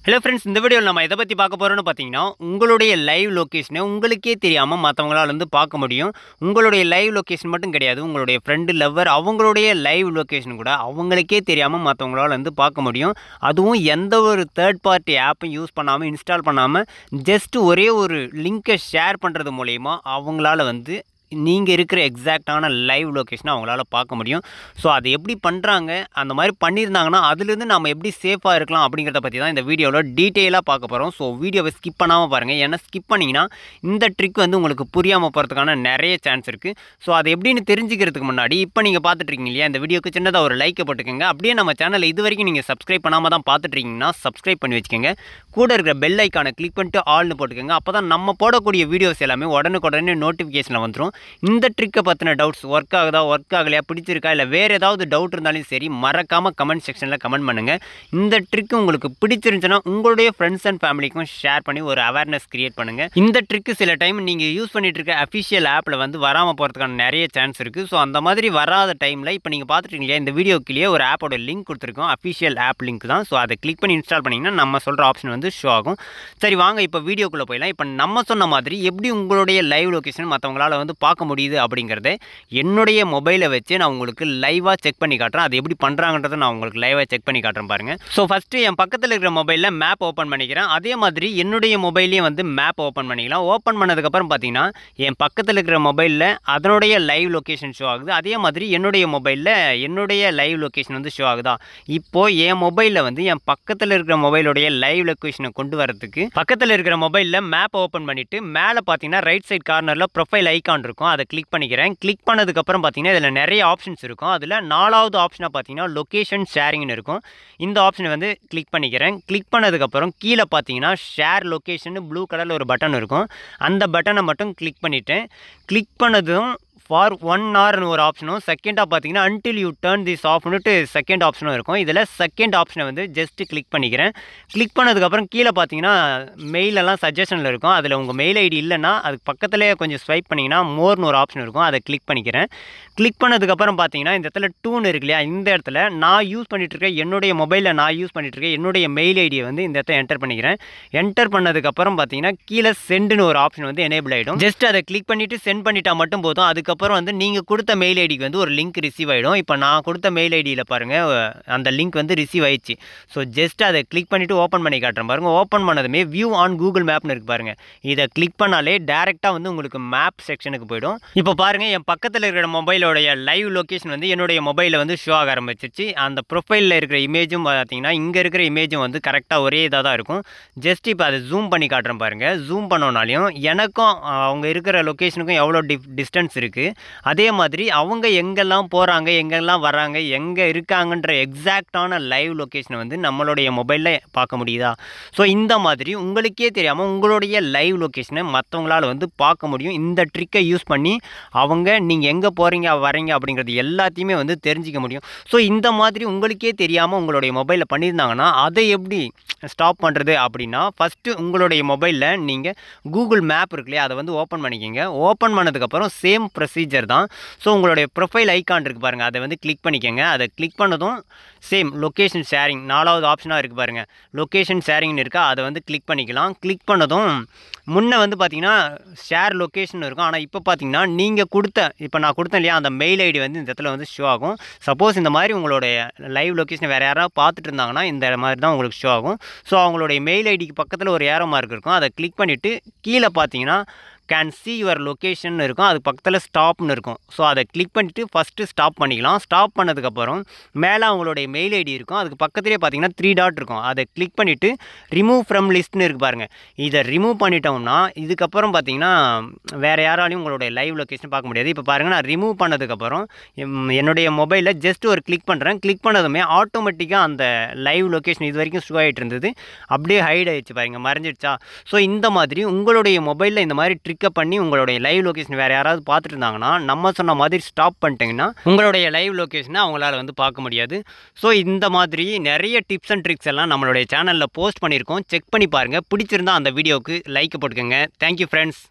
Hello friends, இந்த வீடியோவில் நம்ம எதை பற்றி பார்க்க போகிறோம்னு பார்த்தீங்கன்னா, உங்களுடைய லைவ் லொக்கேஷனை உங்களுக்கே தெரியாமல் மற்றவங்களால பார்க்க முடியும். உங்களுடைய லைவ் லொக்கேஷன் மட்டும் கிடையாது, உங்களுடைய ஃப்ரெண்டு, லவ்வர் அவங்களுடைய லைவ் லொக்கேஷன் கூட அவங்களுக்கே தெரியாமல் மற்றவங்களால பார்க்க முடியும். அதுவும் எந்த ஒரு தேர்ட் பார்ட்டி ஆப்பையும் யூஸ் பண்ணாமல், இன்ஸ்டால் பண்ணாமல், ஜஸ்ட் ஒரே ஒரு லிங்க்கை ஷேர் பண்ணுறது மூலயமா அவங்களால நீங்கள் இருக்கிற எக்ஸாக்டான லைவ் லொக்கேஷனை அவங்களால பார்க்க முடியும். ஸோ அதை எப்படி பண்ணுறாங்க, அந்த மாதிரி பண்ணியிருந்தாங்கன்னா அதுலேருந்து நம்ம எப்படி சேஃபாக இருக்கலாம் அப்படிங்கிறத பற்றி தான் இந்த வீடியோவில் டீட்டெயிலாக பார்க்க போகிறோம். ஸோ வீடியோவை ஸ்கிப் பண்ணாமல் பாருங்கள். ஏன்னா ஸ்கிப் பண்ணிங்கன்னா இந்த ட்ரிக் உங்களுக்கு புரியாமல் போகிறதுக்கான நிறைய சான்ஸ் இருக்குது. ஸோ அதை எப்படின்னு தெரிஞ்சுக்கிறதுக்கு முன்னாடி இப்போ நீங்கள் பார்த்துட்ருக்கீங்க இல்லையா, இந்த வீடியோக்கு சின்னதாக ஒரு லைக்கை போட்டுக்கோங்க. அப்படியே நம்ம சேனலை இது வரைக்கும் நீங்கள் சப்ஸ்கிரைப் பண்ணாமல் தான் பார்த்துட்ருக்கீங்கன்னா சப்ஸ்கிரைப் பண்ணி வச்சுக்கோங்க. கூட இருக்கிற பெல் ஐக்கானை கிளிக் பண்ணிட்டு ஆல்னு போட்டுக்கோங்க. அப்போ தான் நம்ம போடக்கூடிய வீடியோஸ் எல்லாமே உடனுக்குடனே நோட்டிஃபிகேஷனில் வந்துடும். இந்த ட்ரிக்கை பற்றின டவுட்ஸ், ஒர்க் ஆகுதா, ஒர்க் ஆகலையா, பிடிச்சிருக்கா, இல்லை வேறு ஏதாவது டவுட் இருந்தாலும் சரி, மறக்காமல் கமெண்ட் செக்ஷனில் கமெண்ட் பண்ணுங்கள். இந்த ட்ரிக்கு உங்களுக்கு பிடிச்சிருந்துச்சுன்னா உங்களுடைய ஃப்ரெண்ட்ஸ் அண்ட் ஃபேமிலிக்கும் ஷேர் பண்ணி ஒரு அவேர்னஸ் கிரியேட் பண்ணுங்கள். இந்த ட்ரிக்கு சில டைம் நீங்கள் யூஸ் பண்ணிட்டு இருக்க அஃபிஷியல் ஆப்பில் வராமல் போகிறதுக்கான நிறைய சான்ஸ் இருக்குது. ஸோ அந்த மாதிரி வராத டைமில் இப்போ நீங்கள் பார்த்துட்டீங்களா, இந்த வீடியோக்குள்ளேயே ஒரு ஆப்போட லிங்க் கொடுத்துருக்கோம். அஃபிஷியல் ஆப் லிங்க் தான். ஸோ அதை கிளிக் பண்ணி இன்ஸ்டால் பண்ணிங்கன்னா நம்ம சொல்கிற ஆப்ஷன் ஷோ ஆகும். சரி, வாங்க இப்போ வீடியோக்குள்ளே போயிடலாம். இப்போ நம்ம சொன்ன மாதிரி எப்படி உங்களுடைய லைவ் லொக்கேஷன் மற்றவங்களால பார்க்க முடியுது அப்படிங்கிறத என்னுடைய மொபைலை வச்சு நான் உங்களுக்கு லைவாக செக் பண்ணி காட்டுறேன். அது எப்படி பண்ணுறாங்கன்றதை நான் உங்களுக்கு லைவாக செக் பண்ணி காட்டுறேன் பாருங்கள். ஸோ ஃபஸ்ட்டு என் பக்கத்தில் இருக்கிற மொபைலில் மேப் ஓப்பன் பண்ணிக்கிறேன். அதே மாதிரி என்னுடைய மொபைலையும் மேப் ஓப்பன் பண்ணிக்கலாம். ஓப்பன் பண்ணதுக்கப்புறம் பார்த்தீங்கன்னா என் பக்கத்தில் இருக்கிற மொபைலில் அதனுடைய லைவ் லொக்கேஷன் ஷோ ஆகுது. அதே மாதிரி என்னுடைய மொபைலில் என்னுடைய லைவ் லொக்கேஷன் ஷோ ஆகுதா. இப்போது என் மொபைலில் என் பக்கத்தில் இருக்கிற மொபைலுடைய லைவ் லொக்கேஷனை கொண்டு வரதுக்கு பக்கத்தில் இருக்கிற மொபைலில் மேப் ஓப்பன் பண்ணிவிட்டு மேலே பார்த்தீங்கன்னா ரைட் சைட் கார்னரில் ப்ரொஃபைல் ஐக்கான் இருக்கும். அதை கிளிக் பண்ணிக்கிறேன். கிளிக் பண்ணதுக்கப்புறம் பார்த்தீங்கன்னா இதில் நிறைய ஆப்ஷன்ஸ் இருக்கும். அதில் 4வது ஆப்ஷனாக பார்த்தீங்கன்னா லொக்கேஷன் ஷேரிங்னு இருக்கும். இந்த ஆப்ஷனை கிளிக் பண்ணிக்கிறேன். கிளிக் பண்ணதுக்கப்புறம் கீழே பார்த்தீங்கன்னா ஷேர் லொக்கேஷன் ப்ளூ கலரில் ஒரு பட்டன் இருக்கும். அந்த பட்டனை மட்டும் கிளிக் பண்ணிவிட்டேன். கிளிக் பண்ணதும் ஃபார் 1 ஹவர்னு ஒரு ஆப்ஷனும், செகண்டாக பார்த்தீங்கன்னா அன்டில் யூ டர்ன் திஸ் ஆஃப்னுட்டு செகண்ட் ஆப்ஷனும் இருக்கும். இதில் செகண்ட் ஆப்ஷனை ஜஸ்ட்டு கிளிக் பண்ணிக்கிறேன். கிளிக் பண்ணதுக்கப்புறம் கீழே பார்த்தீங்கன்னா மெயிலெல்லாம் சஜஷனில் இருக்கும். அதில் உங்கள் மெயில் ஐடி இல்லைன்னா அதுக்கு பக்கத்துலேயே கொஞ்சம் ஸ்வைப் பண்ணிங்கன்னா மோர்னு ஒரு ஆப்ஷன் இருக்கும். அதை கிளிக் பண்ணிக்கிறேன். கிளிக் பண்ணதுக்கப்புறம் பார்த்தீங்கன்னா இந்த இடத்துல டூன்னு இருக்கு இல்லையா, இந்த இடத்துல நான் யூஸ் பண்ணிகிட்ருக்கேன், என்னுடைய மொபைலில் நான் யூஸ் பண்ணிகிட்ருக்கேன் என்னுடைய மெயில் ஐடியை இந்த இடத்துல என்டர் பண்ணிக்கிறேன். என்டர் பண்ணதுக்கப்புறம் பார்த்தீங்கன்னா கீழே சென்டுன்னு ஒரு ஆப்ஷன் எனேபிள் ஆகிடும். ஜஸ்ட் அதை கிளிக் பண்ணிவிட்டு சென்ட் பண்ணிட்டா மட்டும் போதும். அதுக்கப்புறம் நீங்கள் கொடுத்த மெயில் ஐடிக்கு ஒரு லிங்க் ரிசீவ் ஆகிடும். இப்போ நான் கொடுத்த மெயில் ஐடியில் பாருங்கள், அந்த லிங்க் ரிசீவ் ஆயிடுச்சு. ஸோ ஜஸ்ட் அதை கிளிக் பண்ணிவிட்டு ஓப்பன் பண்ணி காட்டுறேன் பாருங்கள். ஓப்பன் பண்ணதுமே வியூ ஆன் கூகுள் மேப்னு இருக்குது பாருங்கள். இதை கிளிக் பண்ணாலே டேரெக்டாக உங்களுக்கு மேப் செக்ஷனுக்கு போய்டும். இப்போ பாருங்கள், என் பக்கத்தில் இருக்கிற மொபைலோடைய லைவ் லொக்கேஷன் என்னுடைய மொபைலில் ஷோ ஆக ஆரம்பிச்சிச்சு. அந்த ப்ரொஃபைலில் இருக்கிற இமேஜும் பார்த்தீங்கன்னா இங்கே இருக்கிற இமேஜும் கரெக்டாக ஒரே இதாக தான் இருக்கும். ஜஸ்ட் இப்போ அதை ஜூம் பண்ணி காட்டுறேன் பாருங்கள். ஜூம் பண்ணோனாலையும் எனக்கும் அவங்க இருக்கிற லொக்கேஷனுக்கும் எவ்வளோ டிஸ்டன்ஸ் இருக்குது, அதே மாதிரி அவங்க எங்கெல்லாம் போகிறாங்க, எங்கெல்லாம் வராங்க, எங்கே இருக்காங்கன்ற எக்ஸாக்டான லைவ் லொக்கேஷனை நம்மளுடைய மொபைலில் பார்க்க முடியுதா. ஸோ இந்த மாதிரி உங்களுக்கே தெரியாமல் உங்களுடைய லைவ் லொக்கேஷனை மற்றவங்களால் பார்க்க முடியும். இந்த ட்ரிக்கை யூஸ் பண்ணி அவங்க நீங்கள் எங்கே போகிறீங்க, வரீங்க அப்படிங்கிறது எல்லாத்தையுமே தெரிஞ்சிக்க முடியும். ஸோ இந்த மாதிரி உங்களுக்கே தெரியாமல் உங்களுடைய மொபைலில் பண்ணியிருந்தாங்கன்னா அதை எப்படி ஸ்டாப் பண்ணுறது அப்படின்னா, ஃபஸ்ட்டு உங்களுடைய மொபைலில் நீங்கள் கூகுள் மேப் இருக்கு இல்லையா, அதை ஓப்பன் பண்ணிக்கிங்க. ஓப்பன் பண்ணதுக்கப்புறம் சேம் ப்ரொசீஜர் தான். ஸோ உங்களுடைய ப்ரொஃபைல் ஐக்கான் இருக்குது பாருங்கள், அதை கிளிக் பண்ணிக்கோங்க. அதை கிளிக் பண்ணதும் சேம் லொக்கேஷன் ஷேரிங் 4வது ஆப்ஷனாக இருக்குது பாருங்கள், லொக்கேஷன் ஷேரிங்னு இருக்கா, அதை கிளிக் பண்ணிக்கலாம். கிளிக் பண்ணதும் முன்னே பார்த்தீங்கன்னா ஷேர் லொக்கேஷன் இருக்கும். ஆனால் இப்போ பார்த்தீங்கன்னா நீங்கள் இப்போ நான் கொடுத்தேன் இல்லையா, அந்த மெயில் ஐடி இந்த இடத்துல ஷோ ஆகும். சப்போஸ் இந்த மாதிரி உங்களுடைய லைவ் லொக்கேஷன் வேறு யாராவது பார்த்துட்டு இருந்தாங்கன்னா இந்த மாதிரி தான் உங்களுக்கு ஷோ ஆகும். ஸோ அவங்களுடைய மெயில் ஐடிக்கு பக்கத்தில் ஒரு ஏரோ மார்க் இருக்கும். அதை கிளிக் பண்ணிவிட்டு கீழே பார்த்தீங்கன்னா கேன் சி யுவர் லொக்கேஷன் இருக்கும். அது பக்கத்தில் ஸ்டாப்னு இருக்கும். ஸோ அதை கிளிக் பண்ணிவிட்டு ஃபஸ்ட்டு ஸ்டாப் பண்ணிக்கலாம். ஸ்டாப் பண்ணதுக்கப்புறம் மேலே அவங்களுடைய மெயில் ஐடி இருக்கும். அதுக்கு பக்கத்துலேயே பார்த்தீங்கன்னா 3 டாட் இருக்கும். அதை கிளிக் பண்ணிவிட்டு ரிமூவ் ஃப்ரம் லிஸ்ட்னு இருக்குது பாருங்கள். இதை ரிமூவ் பண்ணிட்டோம்னா இதுக்கப்புறம் பார்த்தீங்கன்னா வேறு யாராலையும் உங்களுடைய லைவ் லொக்கேஷன் பார்க்க முடியாது. இப்போ பாருங்கள், நான் ரிமூவ் பண்ணதுக்கப்புறம் என்னுடைய மொபைலில் ஜஸ்ட் ஒரு கிளிக் பண்ணுறேன். கிளிக் பண்ணதுமே ஆட்டோமேட்டிக்காக அந்த லைவ் லொக்கேஷன் இது வரைக்கும் ஷோ ஆகிட்டு இருந்தது அப்படியே ஹைட் ஆகிடுச்சு பாருங்கள், மறைஞ்சிடுச்சா. ஸோ இந்த மாதிரி உங்களுடைய மொபைலில் இந்த மாதிரி ட்ரிக்கப் பண்ணி உங்களுடைய லைவ் லொக்கேஷன் வேறு யாராவது பார்த்துட்டு இருந்தாங்கன்னா நம்ம சொன்ன மாதிரி ஸ்டாப் பண்ணிட்டீங்கன்னா உங்களுடைய லைவ் லொக்கேஷனை அவங்களால பார்க்க முடியாது. ஸோ இந்த மாதிரி நிறைய டிப்ஸ் அண்ட் ட்ரிக்ஸ் எல்லாம் நம்மளுடைய சேனலில் போஸ்ட் பண்ணியிருக்கோம். செக் பண்ணி பாருங்கள். பிடிச்சிருந்தா அந்த வீடியோவுக்கு லைக் போட்டுக்கோங்க. Thank you friends.